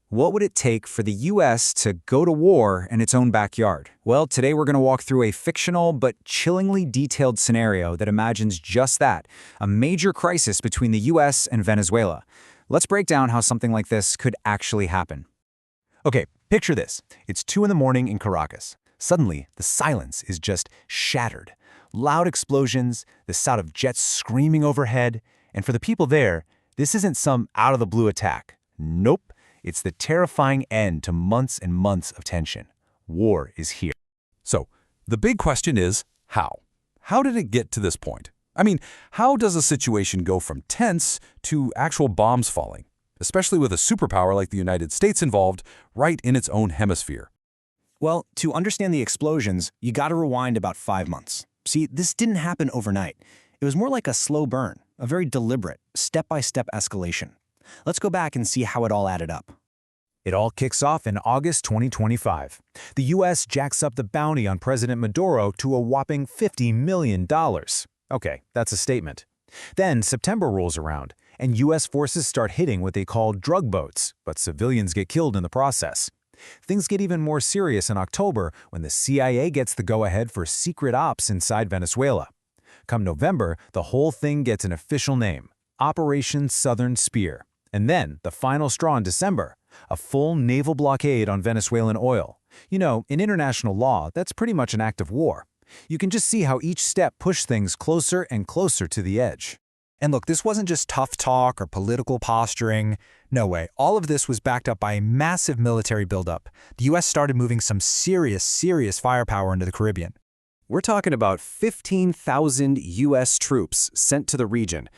What would it take for the US to go to war in its own backyard? Well, today we're going to walk through a fictional but chillingly detailed scenario that imagines just that, a major crisis between the US and Venezuela. Let's break down how something like this could actually happen. Okay, picture this. It's 2 in the morning in Caracas. Suddenly, the silence is just shattered. Loud explosions, the sound of jets screaming overhead, and for the people there, this isn't some out-of-the-blue attack. Nope. It's the terrifying end to months and months of tension. War is here. So, the big question is, how? How did it get to this point? I mean, how does a situation go from tense to actual bombs falling, especially with a superpower like the United States involved right in its own hemisphere? Well, to understand the explosions, you gotta rewind about 5 months. See, this didn't happen overnight. It was more like a slow burn, a very deliberate, step-by-step escalation. Let's go back and see how it all added up. It all kicks off in August 2025. The U.S. jacks up the bounty on President Maduro to a whopping $50 million. Okay, that's a statement. Then September rolls around, and U.S. forces start hitting what they call drug boats, but civilians get killed in the process. Things get even more serious in October when the CIA gets the go-ahead for secret ops inside Venezuela. Come November, the whole thing gets an official name, Operation Southern Spear. And then, the final straw in December, a full naval blockade on Venezuelan oil. You know, in international law, that's pretty much an act of war. You can just see how each step pushed things closer and closer to the edge. And look, this wasn't just tough talk or political posturing. No way. All of this was backed up by a massive military buildup. The U.S. started moving some serious firepower into the Caribbean. We're talking about 15,000 U.S. troops sent to the region.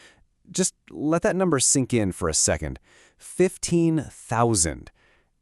Just let that number sink in for a second. 15,000.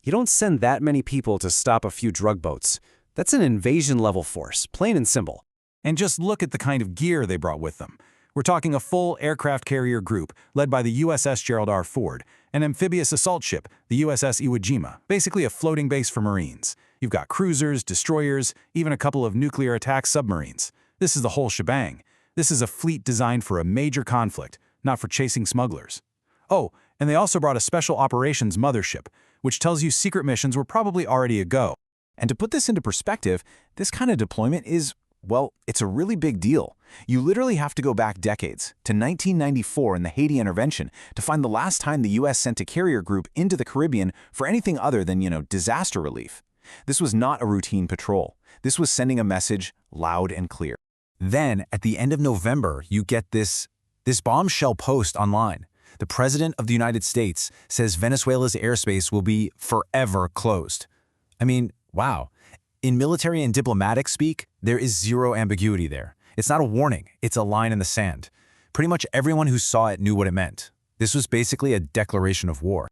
You don't send that many people to stop a few drug boats. That's an invasion-level force, plain and simple. And just look at the kind of gear they brought with them. We're talking a full aircraft carrier group led by the USS Gerald R. Ford, an amphibious assault ship, the USS Iwo Jima, basically a floating base for Marines. You've got cruisers, destroyers, even a couple of nuclear attack submarines. This is the whole shebang. This is a fleet designed for a major conflict, not for chasing smugglers. Oh, and they also brought a special operations mothership, which tells you secret missions were probably already a go. And to put this into perspective, this kind of deployment is, well, it's a really big deal. You literally have to go back decades, to 1994 in the Haiti intervention, to find the last time the U.S. sent a carrier group into the Caribbean for anything other than, disaster relief. This was not a routine patrol. This was sending a message loud and clear. Then, at the end of November, you get this bombshell post online. The President of the United States says Venezuela's airspace will be forever closed. I mean, wow. In military and diplomatic speak, there is zero ambiguity there. It's not a warning, it's a line in the sand. Pretty much everyone who saw it knew what it meant. This was basically a declaration of war.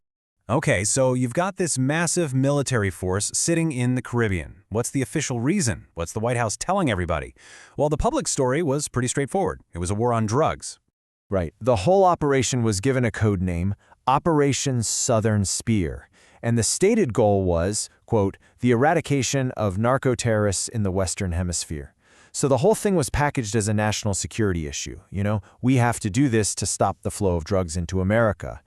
Okay, so you've got this massive military force sitting in the Caribbean. What's the official reason? What's the White House telling everybody? Well, the public story was pretty straightforward. It was a war on drugs. Right. The whole operation was given a code name, Operation Southern Spear, and the stated goal was, quote, the eradication of narco-terrorists in the Western Hemisphere. So the whole thing was packaged as a national security issue. We have to do this to stop the flow of drugs into America.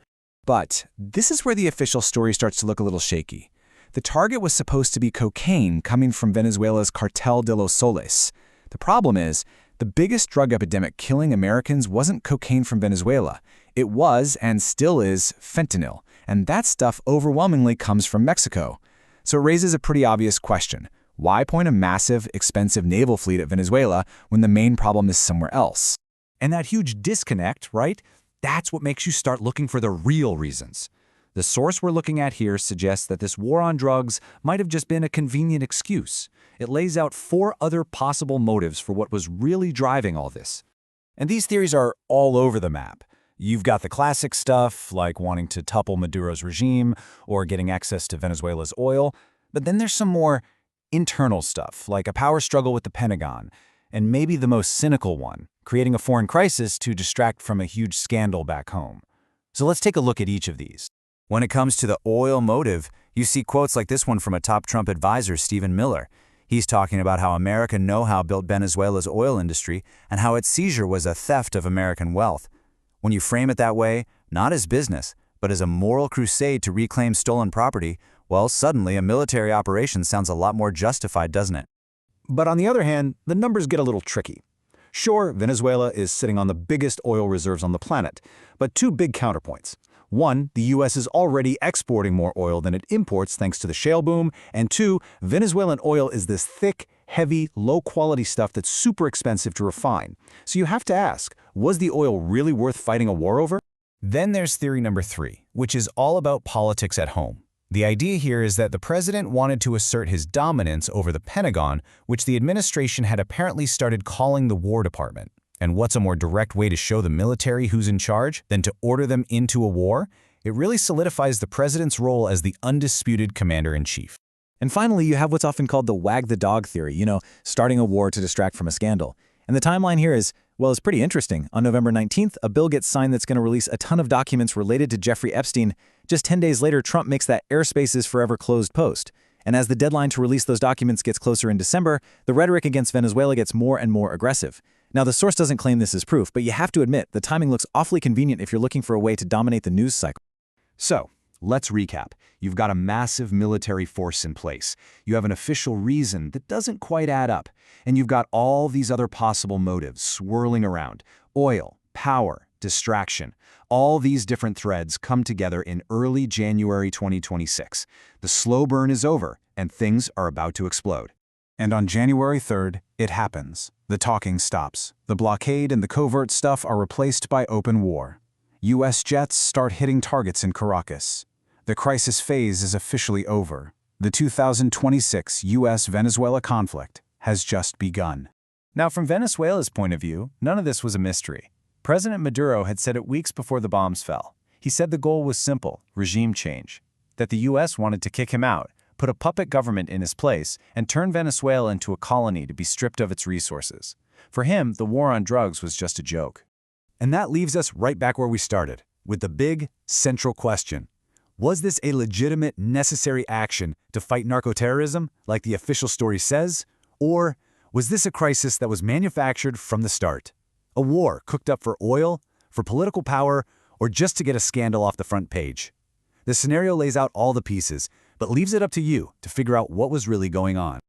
But this is where the official story starts to look a little shaky. The target was supposed to be cocaine coming from Venezuela's Cartel de los Soles. The problem is, the biggest drug epidemic killing Americans wasn't cocaine from Venezuela. It was, and still is, fentanyl, and that stuff overwhelmingly comes from Mexico. So it raises a pretty obvious question. Why point a massive, expensive naval fleet at Venezuela when the main problem is somewhere else? And that huge disconnect, right? That's what makes you start looking for the real reasons. The source we're looking at here suggests that this war on drugs might have just been a convenient excuse. It lays out 4 other possible motives for what was really driving all this. And these theories are all over the map. You've got the classic stuff, like wanting to topple Maduro's regime or getting access to Venezuela's oil. But then there's some more internal stuff, like a power struggle with the Pentagon, and maybe the most cynical one, creating a foreign crisis to distract from a huge scandal back home. So let's take a look at each of these. When it comes to the oil motive, you see quotes like this one from a top Trump advisor, Stephen Miller. He's talking about how American know-how built Venezuela's oil industry and how its seizure was a theft of American wealth. When you frame it that way, not as business, But as a moral crusade to reclaim stolen property, well, suddenly a military operation sounds a lot more justified, doesn't it? But on the other hand, the numbers get a little tricky. Sure, Venezuela is sitting on the biggest oil reserves on the planet, but two big counterpoints. One, the U.S. is already exporting more oil than it imports thanks to the shale boom, and two, Venezuelan oil is this thick, heavy, low-quality stuff that's super expensive to refine. So you have to ask, was the oil really worth fighting a war over? Then there's theory number 3, which is all about politics at home. The idea here is that the president wanted to assert his dominance over the Pentagon, which the administration had apparently started calling the War Department. And what's a more direct way to show the military who's in charge than to order them into a war? It really solidifies the president's role as the undisputed commander-in-chief. And finally, you have what's often called the wag the dog theory, starting a war to distract from a scandal. And the timeline here is, well, it's pretty interesting. On November 19th, a bill gets signed that's going to release a ton of documents related to Jeffrey Epstein. Just 10 days later, Trump makes that airspace is forever closed post. And as the deadline to release those documents gets closer in December, the rhetoric against Venezuela gets more and more aggressive. Now, the source doesn't claim this is proof, but you have to admit, the timing looks awfully convenient if you're looking for a way to dominate the news cycle. So, let's recap. You've got a massive military force in place. You have an official reason that doesn't quite add up. And you've got all these other possible motives swirling around. Oil, power, distraction. All these different threads come together in early January 2026. The slow burn is over, and things are about to explode. And on January 3rd, it happens. The talking stops. The blockade and the covert stuff are replaced by open war. U.S. jets start hitting targets in Caracas. The crisis phase is officially over. The 2026 US-Venezuela conflict has just begun. Now, from Venezuela's point of view, none of this was a mystery. President Maduro had said it weeks before the bombs fell. He said the goal was simple: regime change. That the U.S. wanted to kick him out, put a puppet government in his place, and turn Venezuela into a colony to be stripped of its resources. For him, the war on drugs was just a joke. And that leaves us right back where we started, with the big, central question. Was this a legitimate, necessary action to fight narco-terrorism, like the official story says? Or was this a crisis that was manufactured from the start? A war cooked up for oil, for political power, or just to get a scandal off the front page? The scenario lays out all the pieces, but leaves it up to you to figure out what was really going on.